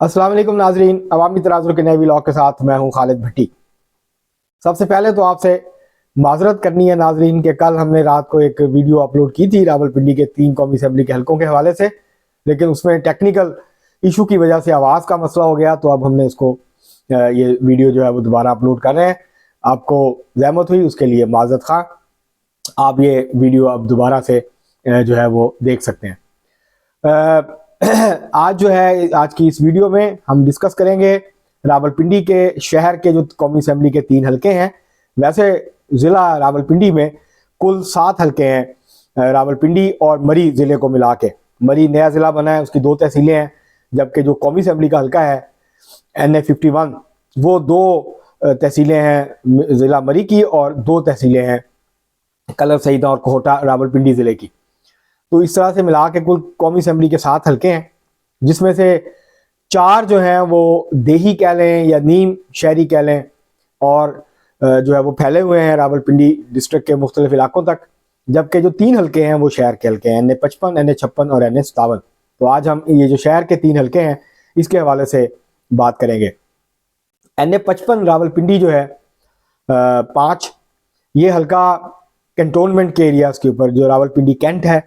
अस्सलाम वालेकुम नाजरीन, अवामी तराजुर के नए व्लॉग के साथ मैं हूं खालिद भट्टी। सबसे पहले तो आपसे माजरत करनी है नाजरीन कि कल हमने रात को एक वीडियो अपलोड की थी रावलपिंडी के 3 कौमी असम्बली के हलकों के हवाले से, लेकिन उसमें टेक्निकल इशू की वजह से आवाज़ का मसला हो गया, तो अब हमने इसको ये वीडियो जो है वो दोबारा अपलोड कर रहे हैं। आपको जहमत हुई उसके लिए माजरत खा। आप ये वीडियो अब दोबारा से जो है वो देख सकते हैं। आज जो है आज की इस वीडियो में हम डिस्कस करेंगे रावलपिंडी के शहर के जो कौमी असम्बली के 3 हलके हैं। वैसे ज़िला रावलपिंडी में कुल 7 हलके हैं, रावलपिंडी और मरी ज़िले को मिला के। मरी नया ज़िला बना है, उसकी 2 तहसीलें हैं, जबकि जो कौमी असम्बली का हलका है NA51 वो 2 तहसीलें हैं ज़िला मरी की, और 2 तहसीलें हैं कलर सईदा और कोहटा रावलपिंडी ज़िले की। तो इस तरह से मिला के कुल कौमी असम्बली के 7 हलके हैं, जिसमें से 4 जो हैं वो देही कह लें या नीम शहरी कह लें, और जो है वो फैले हुए हैं रावलपिंडी डिस्ट्रिक्ट के मुख्तलिफ इलाकों तक, जबकि जो 3 हलके हैं वो शहर के हलके हैं, NA55, NA56 और NA57। तो आज हम ये जो शहर के 3 हलके हैं इसके हवाले से बात करेंगे। NA55 रावलपिंडी जो है 5, ये हलका कंटोनमेंट के एरियाज़ के ऊपर, जो रावलपिंडी कैंट है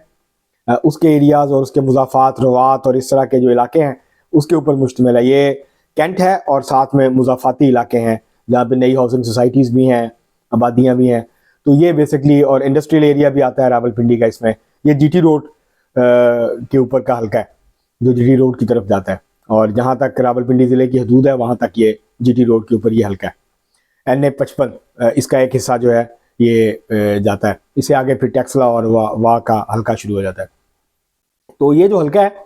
उसके एरियाज़ और उसके मुज़ाफ़ात रवात और इस तरह के जो इलाके हैं उसके ऊपर मुश्तमिल है। ये कैंट है और साथ में मुज़ाफ़ाती इलाके हैं जहाँ पे नई हाउसिंग सोसाइटीज़ भी हैं, आबादियाँ भी हैं। तो ये बेसिकली, और इंडस्ट्रियल एरिया भी आता है रावलपिंडी का इसमें। ये GT रोड के ऊपर का हल्का है जो GT रोड की तरफ जाता है, और जहाँ तक रावलपिंडी ज़िले की हदूद है वहाँ तक ये GT रोड के ऊपर ये हल्का है। NA55 इसका एक हिस्सा जो है ये जाता है, इससे आगे फिर टेक्सला और वाह का हल्का शुरू हो जाता है। तो ये जो हल्का है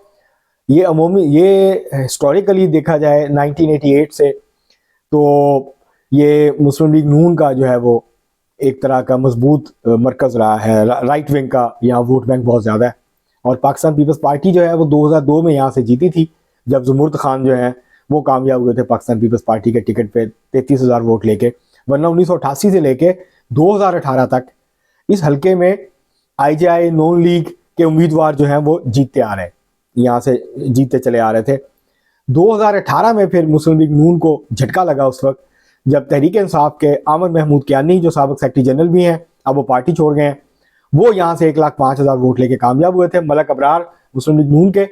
ये अमूमी, ये हिस्टोरिकली देखा जाए 1988 से, तो ये मुस्लिम लीग नून का जो है वो एक तरह का मजबूत मरकज़ रहा है। राइट विंग का यहाँ वोट बैंक बहुत ज़्यादा है, और पाकिस्तान पीपल्स पार्टी जो है वो 2002 में यहाँ से जीती थी, जब ज़ुमुर्द खान जो है वो कामयाब हुए थे पाकिस्तान पीपल्स पार्टी के टिकट पे 33,000 वोट लेके। वरना 1988 से लेके 2018 तक इस हल्के में IJI नॉन लीग के उम्मीदवार जो हैं वो जीतते आ रहे हैं, यहाँ से जीतते चले आ रहे थे। 2018 में फिर मुस्लिम लीग नून को झटका लगा उस वक्त, जब तहरीक इंसाफ के आमर महमूद कियानी जो साबिक सेक्रेटरी जनरल भी हैं, अब वो पार्टी छोड़ गए हैं, वो यहाँ से 1,05,000 वोट लेके कामयाब हुए थे। मलक अबरार मुस्लिम लीग नून के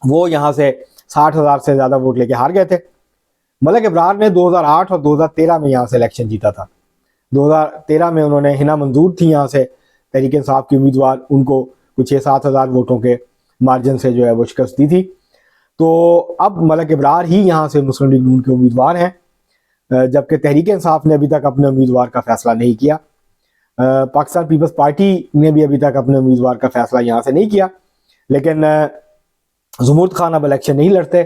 वो यहाँ से 60,000 से ज़्यादा वोट लेके हार गए थे। मलक अबरार ने 2008 और 2013 में यहाँ से इलेक्शन जीता था। 2013 में उन्होंने हिना मंजूर थी यहाँ से तहरीक इंसाफ की उम्मीदवार, उनको कुछ 6-7 हज़ार वोटों के मार्जिन से जो है वो शिकस्त दी थी। तो अब मलक अबरार ही यहाँ से मुस्लिम लीग नून के उम्मीदवार हैं, जबकि तहरीक इंसाफ ने अभी तक अपने उम्मीदवार का फैसला नहीं किया। पाकिस्तान पीपल्स पार्टी ने भी अभी तक अपने उम्मीदवार का फैसला यहाँ से नहीं किया। लेकिन ज़ुमुर्द खान अब इलेक्शन नहीं लड़ते,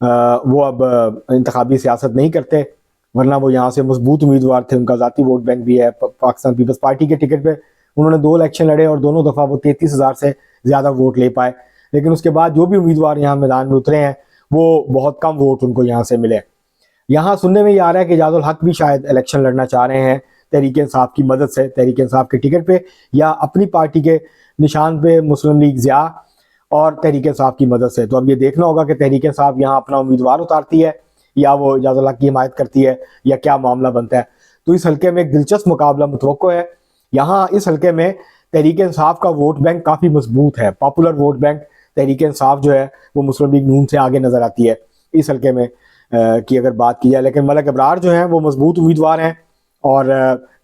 वो अब इंतखाबी सियासत नहीं करते, वरना वो यहाँ से मजबूत उम्मीदवार थे, उनका ज़ाती वोट बैंक भी है। पाकिस्तान पीपल्स पार्टी के टिकट पे उन्होंने 2 इलेक्शन लड़े और दोनों दफ़ा वो 33,000 से ज़्यादा वोट ले पाए। लेकिन उसके बाद जो भी उम्मीदवार यहाँ मैदान में उतरे हैं वो बहुत कम वोट उनको यहाँ से मिले। यहाँ सुनने में ये आ रहा है कि एजाजुल हक भी शायद इलेक्शन लड़ना चाह रहे हैं तहरीक इंसाफ की मदद से, तहरीक इंसाफ के टिकट पे या अपनी पार्टी के निशान पे मुस्लिम लीग ज़िया और तहरीक इंसाफ की मदद से। तो अब ये देखना होगा कि तहरीक इंसाफ यहाँ अपना उम्मीदवार उतारती है या वो एजाजुल हक की हिमायत करती है, या क्या मामला बनता है। तो इस हल्के में एक दिलचस्प मुकाबला मुतवक्को है। यहाँ इस हल्के में तहरीक इंसाफ का वोट बैंक काफ़ी मजबूत है, popular vote bank Tehreek Insaf जो है वो मुस्लिम लीग नून से आगे नज़र आती है इस हल्के में की अगर बात की जाए। लेकिन मलक अबरार जो हैं वो मजबूत उम्मीदवार हैं और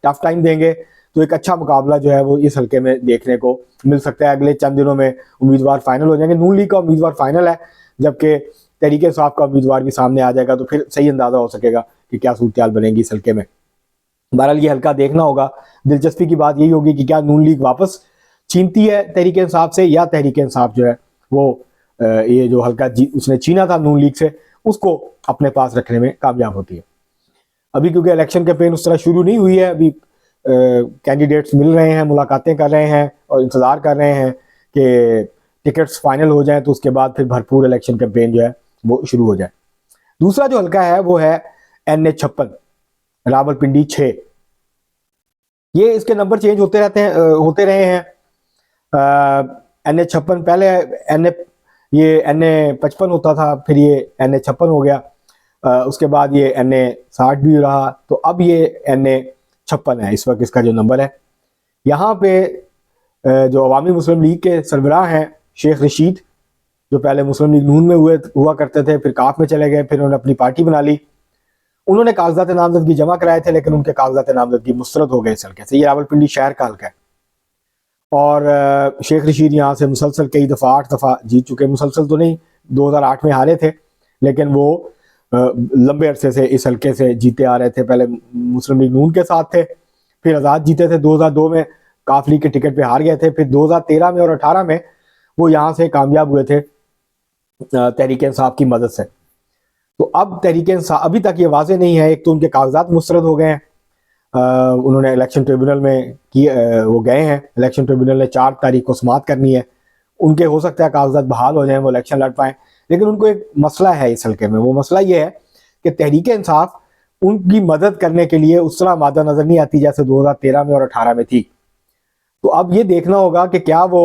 टफ टाइम देंगे, तो एक अच्छा मुकाबला जो है वो इस हल्के में देखने को मिल सकता है। अगले चंद दिनों में उम्मीदवार फाइनल हो जाएंगे। नून लीग का उम्मीदवार फाइनल है, जबकि तहरीक इंसाफ का उम्मीदवार भी सामने आ जाएगा, तो फिर सही अंदाज़ा हो सकेगा कि क्या सूरत बनेगी इस हल्के में। बहरहाल ये हल्का देखना होगा। दिलचस्पी की बात यही होगी कि क्या नून लीग वापस छीनती है तहरीक इंसाफ से, या तहरीक इंसाफ जो है वो ये जो हल्का उसने छीना था नून लीग से उसको अपने पास रखने में कामयाब होती है। अभी क्योंकि इलेक्शन कैंपेन उस तरह शुरू नहीं हुई है, अभी कैंडिडेट्स मिल रहे हैं, मुलाकातें कर रहे हैं और इंतज़ार कर रहे हैं कि टिकट्स फाइनल हो जाएं, तो उसके बाद फिर भरपूर इलेक्शन कैंपेन जो है वो शुरू हो जाए। दूसरा जो हल्का है वो है NA56 रावलपिंडी 6। ये इसके नंबर चेंज होते रहते हैं, होते रहे हैं। NA56 पहले ये NA 55 होता था, फिर ये NA 56 हो गया, उसके बाद ये NA 60 भी रहा, तो अब ये NA 56 है इस वक्त इसका जो नंबर है। यहाँ पे जो अवामी मुस्लिम लीग के सरबराह हैं शेख रशीद, जो पहले मुस्लिम लीग नून में हुआ करते थे, फिर काफ में चले गए, फिर उन्होंने अपनी पार्टी बना ली। उन्होंने कागजात नामजदगी जमा कराए थे, लेकिन उनके कागजात नामजदगी मुस्तरद हो गए इस हल्के से। ये रावलपिंडी शहर का हल्का है और शेख रशीद यहाँ से मुसलसल कई दफ़ा 8 दफ़ा जीत चुके। मुसलसल तो नहीं, 2008 में हारे थे, लेकिन वो लंबे अरसे से इस हल्के से जीते आ रहे थे। पहले मुस्लिम लीग नून के साथ थे, फिर आज़ाद जीते थे, 2002 में काफ लीग के टिकट पे हार गए थे, फिर 2013 में और 18 में वो यहाँ से कामयाब हुए थे तहरीक इंसाफ की मदद से। तो अब तहरीक इंसाफ, अभी तक ये वाजे नहीं है, एक तो उनके कागजात मुस्तरद हो गए हैं, उन्होंने इलेक्शन ट्रिब्यूनल में वो गए हैं, इलेक्शन ट्रिब्यूनल ने 4 तारीख को समाअत करनी है, उनके हो सकता है कागजात बहाल हो जाएं, वो इलेक्शन लड़ पाएं। लेकिन उनको एक मसला है इस हल्के में, वो मसला ये है कि तहरीक इंसाफ उनकी मदद करने के लिए उस तरह मादा नजर नहीं आती जैसे 2013 में और 18 में थी। तो अब ये देखना होगा कि क्या वो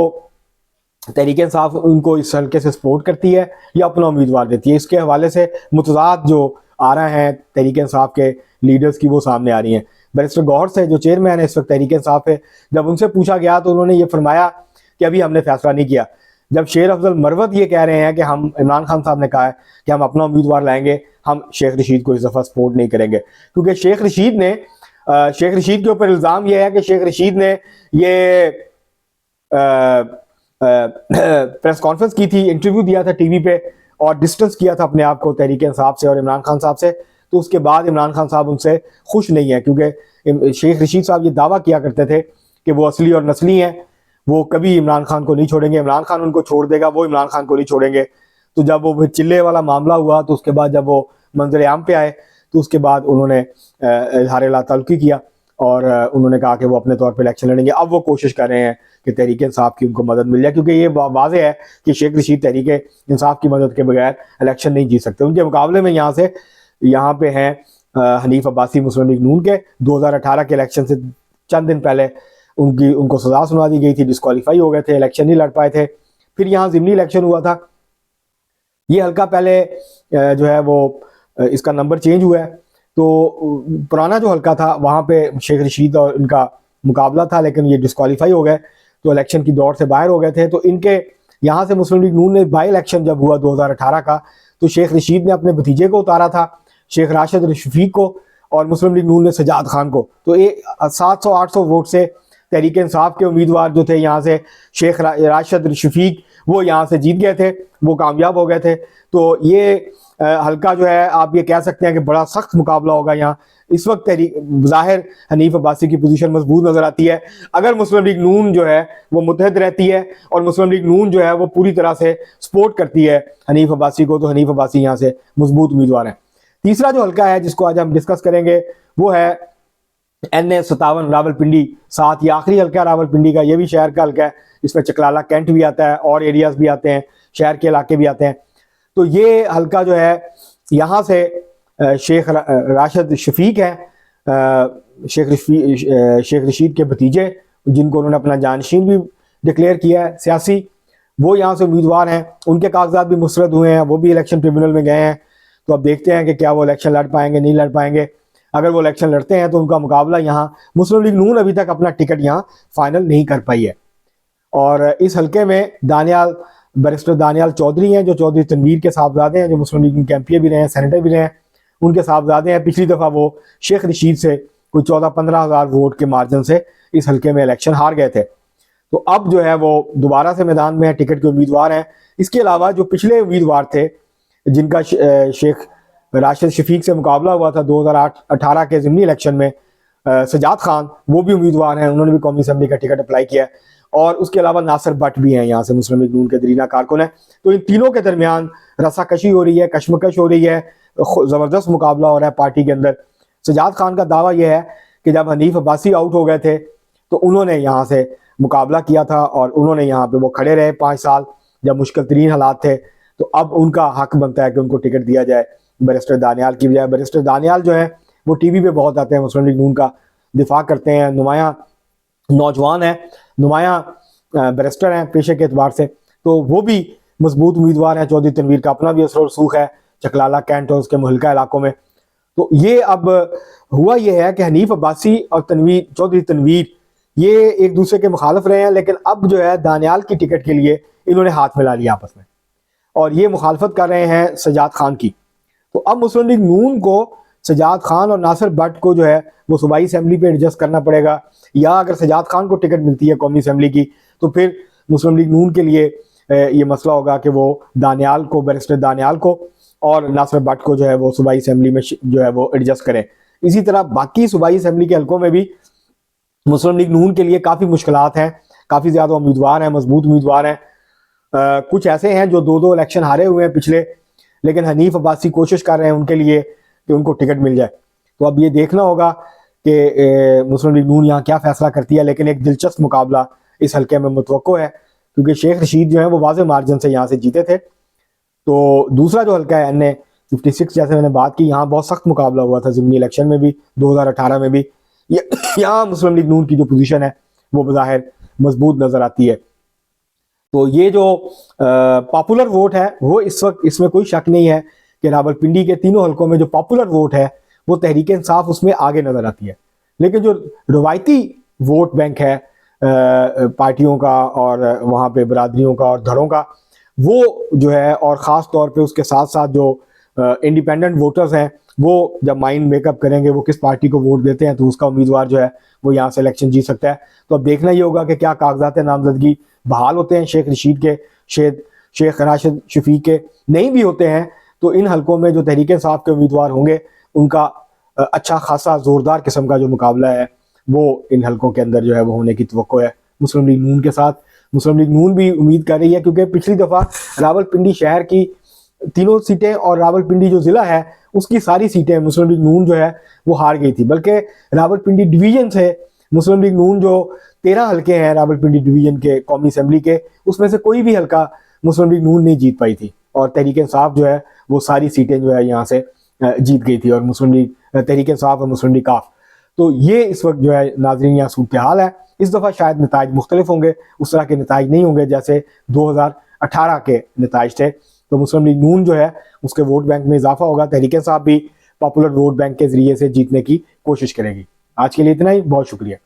तहरीक इंसाफ उनको इस हल्के से सपोर्ट करती है या अपना उम्मीदवार देती है। इसके हवाले से मुतज़ाद जो आ रहे हैं तहरीक इंसाफ के लीडर्स की, वो सामने आ रही हैं। बैरिस्टर गौहर से जो चेयरमैन है इस वक्त तहरीक इंसाफ है, जब उनसे पूछा गया तो उन्होंने ये फरमाया कि अभी हमने फैसला नहीं किया। जब शेर अफजल मरवत ये कह रहे हैं कि हम, इमरान खान साहब ने कहा है कि हम अपना उम्मीदवार लाएंगे, हम शेख रशीद को इस दफ़ा सपोर्ट नहीं करेंगे, क्योंकि शेख रशीद के ऊपर इल्ज़ाम यह है कि शेख रशीद ने ये प्रेस कॉन्फ्रेंस की थी, इंटरव्यू दिया था टीवी पे और डिस्टेंस किया था अपने आप को तहरीक इंसाफ से और इमरान खान साहब से। तो उसके बाद इमरान खान साहब उनसे खुश नहीं है, क्योंकि शेख रशीद साहब ये दावा किया करते थे कि वो असली और नस्ली हैं, वो कभी इमरान खान को नहीं छोड़ेंगे, इमरान खान उनको छोड़ देगा, वो इमरान खान को नहीं छोड़ेंगे। तो जब वो फिर चिल्ले वाला मामला हुआ, तो उसके बाद जब वो मंजर आम पे आए, तो उसके बाद उन्होंने इजहार लाताल्लुकी किया और उन्होंने कहा कि वो अपने तौर पर इलेक्शन लड़ेंगे। अब वो कोशिश कर रहे हैं कि तहरीक इंसाफ की उनको मदद मिल जाए, क्योंकि ये वाज़ेह है कि शेख रशीद तहरीक इंसाफ की मदद के बगैर इलेक्शन नहीं जीत सकते। उनके मुकाबले में यहाँ पे हैं हनीफ अब्बासी मुस्लिम लीग नून के। 2018 के इलेक्शन से चंद दिन पहले उनको सजा सुना दी गई थी, डिस्क्वालीफाई हो गए थे, इलेक्शन नहीं लड़ पाए थे। फिर यहाँ ज़िमनी इलेक्शन हुआ था, ये हल्का पहले जो है वो इसका नंबर चेंज हुआ है। तो पुराना जो हल्का था वहाँ पे शेख रशीद और इनका मुकाबला था, लेकिन ये डिस्क्वालीफाई हो गए, तो इलेक्शन की दौड़ से बाहर हो गए थे। तो इनके यहाँ से मुस्लिम लीग नून ने बाई इलेक्शन जब हुआ 2018 का, तो शेख रशीद ने अपने भतीजे को उतारा था, शेख राशिद शफीक को, और मुस्लिम लीग नून ने सजाद खान को। तो ये 700-800 वोट से तहरीक इंसाफ के उम्मीदवार जो थे यहाँ से शेख राशिद शफीक, वो यहाँ से जीत गए थे, वो कामयाब हो गए थे। तो ये हल्का जो है आप ये कह सकते हैं कि बड़ा सख्त मुकाबला होगा यहाँ। इस वक्त ज़ाहिर हनीफ अब्बासी की पोजीशन मजबूत नजर आती है। अगर मुस्लिम लीग नून जो है वो मुत्तहद रहती है और मुस्लिम लीग नून जो है वो पूरी तरह से सपोर्ट करती है हनीफ अब्बासी को, तो हनीफ अब्बासी यहाँ से मजबूत उम्मीदवार हैं। तीसरा जो हल्का है जिसको आज हम डिस्कस करेंगे वो है NA 57 रावलपिंडी 7। ये आखिरी हल्का है रावलपिंडी का, ये भी शहर का हल्का है, इसमें चकलाला कैंट भी आता है और एरियाज भी आते हैं, शहर के इलाके भी आते हैं। तो ये हल्का जो है यहाँ से शेख राशिद शफीक हैं, शेख रशीद के भतीजे, जिनको उन्होंने अपना जानशीन भी डिक्लेयर किया है सियासी, वो यहाँ से उम्मीदवार हैं। उनके कागजात भी मुस्तरद हुए हैं, वो भी इलेक्शन ट्रिब्यूनल में गए हैं। तो अब देखते हैं कि क्या वो इलेक्शन लड़ पाएंगे, नहीं लड़ पाएंगे। अगर वो इलेक्शन लड़ते हैं तो उनका मुकाबला यहाँ, मुस्लिम लीग नून अभी तक अपना टिकट यहाँ फाइनल नहीं कर पाई है। और इस हल्के में बैरिस्टर दानियाल चौधरी हैं, जो चौधरी तनवीर के साहबजादे हैं, जो मुस्लिम लीग के MP भी रहे हैं, सेनेटर भी रहे हैं, उनके साहबजादे हैं। पिछली दफ़ा वो शेख रशीद से कोई 14-15 हज़ार वोट के मार्जिन से इस हल्के में इलेक्शन हार गए थे। तो अब जो है वो दोबारा से मैदान में टिकट के उम्मीदवार हैं। इसके अलावा जो पिछले उम्मीदवार थे जिनका शेख राशिद शफीक से मुकाबला हुआ था 2018 के ज़िमनी इलेक्शन में, सजाद खान, वो भी उम्मीदवार हैं, उन्होंने भी कौमी असम्बली का टिकट अप्लाई किया है। और उसके अलावा नासिर भट्ट भी हैं यहाँ से, मुस्लिम लीग नून के दरीना कारकुन है। तो इन तीनों के दरमियान रस्साकशी हो रही है, कशमकश हो रही है, ज़बरदस्त मुकाबला हो रहा है पार्टी के अंदर। सजाद खान का दावा यह है कि जब हनीफ अब्बासी आउट हो गए थे तो उन्होंने यहाँ से मुकाबला किया था और उन्होंने यहाँ पे वो खड़े रहे 5 साल जब मुश्किल तरीन हालात थे। तो अब उनका हक बनता है कि उनको टिकट दिया जाए बैरिस्टर दानियाल की बजाय। बैरिस्टर दानियाल जो है वो टीवी पे बहुत आते हैं, मुस्लिम लीग नून का दिफा करते हैं, नुमाया नौजवान है, नुमाया बैरिस्टर हैं पेशे के एतबार से, तो वो भी मजबूत उम्मीदवार हैं। चौधरी तनवीर का अपना भी असर और रसूख है चकलाला, कैंट और उसके मुहल्का इलाकों में। तो ये अब हुआ ये है कि हनीफ अब्बासी और चौधरी तनवीर ये एक दूसरे के मुखालिफ रहे हैं, लेकिन अब जो है दानियाल की टिकट के लिए इन्होंने हाथ मिला लिया आपस में और ये मुखालफत कर रहे हैं सजाद खान की। तो अब मुस्लिम लीग नून को सजाद खान और नासिर भट्ट को जो है वो सूबाई असेंबली पे एडजस्ट करना पड़ेगा, या अगर सजाद खान को टिकट मिलती है कौमी असेंबली की तो फिर मुस्लिम लीग नून के लिए ये मसला होगा कि वो दानियाल को, बैरिस्टर दानियाल को और नासिर भट्ट को जो है वो सूबाई असेंबली में जो है वो एडजस्ट करें। इसी तरह बाकी सूबाई असेंबली के हल्कों में भी मुस्लिम लीग नून के लिए काफ़ी मुश्किलात हैं, काफ़ी ज़्यादा उम्मीदवार हैं, मजबूत उम्मीदवार हैं। कुछ ऐसे हैं जो 2-2 इलेक्शन हारे हुए हैं पिछले, लेकिन हनीफ अब्बासी कोशिश कर रहे हैं उनके लिए कि उनको टिकट मिल जाए। तो अब ये देखना होगा कि मुस्लिम लीग नून यहाँ क्या फैसला करती है, लेकिन एक दिलचस्प मुकाबला इस हल्के में मुतवक्को है क्योंकि शेख रशीद जो है वो वाज़े मार्जिन से यहाँ से जीते थे। तो दूसरा जो हल्का है NA 56, जैसे मैंने बात की, यहाँ बहुत सख्त मुकाबला हुआ था ज़िमनी इलेक्शन में भी, 2018 में भी। यहाँ मुस्लिम लीग नून की जो पोजीशन है वो बज़ाहिर मजबूत नज़र आती है। तो ये जो पॉपुलर वोट है वो इस वक्त, इसमें कोई शक नहीं है कि रावलपिंडी के तीनों हल्कों में जो पॉपुलर वोट है वो तहरीक इंसाफ उसमें आगे नज़र आती है, लेकिन जो रवायती वोट बैंक है पार्टियों का और वहाँ पे बरादरियों का और धड़ों का, वो जो है, और ख़ास तौर पे उसके साथ साथ जो इंडिपेंडेंट वोटर्स हैं वो जब माइंड मेकअप करेंगे वो किस पार्टी को वोट देते हैं तो उसका उम्मीदवार जो है वो यहाँ से इलेक्शन जीत सकता है। तो अब देखना ये होगा कि क्या कागजात नामजदगी बहाल होते हैं शेख रशीद के, शेख राशिद शफीक के। नहीं भी होते हैं तो इन हलकों में जो तहरीक इंसाफ के उम्मीदवार होंगे उनका अच्छा खासा ज़ोरदार किस्म का जो मुकाबला है वो इन हलकों के अंदर जो है वो होने की तवक्को है मुस्लिम लीग नून के साथ। मुस्लिम लीग नून भी उम्मीद कर रही है क्योंकि पिछली दफ़ा रावलपिंडी शहर की 3 सीटें और रावलपिंडी जो ज़िला है उसकी सारी सीटें मुस्लिम लीग नून जो है वो हार गई थी, बल्कि रावलपिंडी डिवीजन से मुस्लिम लीग नून जो 13 हलके हैं रावलपिंडी डिवीजन के कौमी असेंबली के, उसमें से कोई भी हलका मुस्लिम लीग नून नहीं जीत पाई थी और तहरीक इंसाफ जो है वो सारी सीटें जो है यहाँ से जीत गई थी, और मुस्लिम लीग, तहरीक इंसाफ और मुस्लिम लीग काफ। तो ये इस वक्त जो है नाज़रीन यहाँ सूरत हाल है। इस दफ़ा शायद नताइज मुख्तलिफ होंगे, उस तरह के नताइज नहीं होंगे जैसे 2018 के नताइज थे। तो मुस्लिम लीग नून जो है उसके वोट बैंक में इजाफा होगा, तहरीक इंसाफ भी पॉपुलर वोट बैंक के जरिए से जीतने की कोशिश करेगी। आज के लिए इतना ही, बहुत शुक्रिया।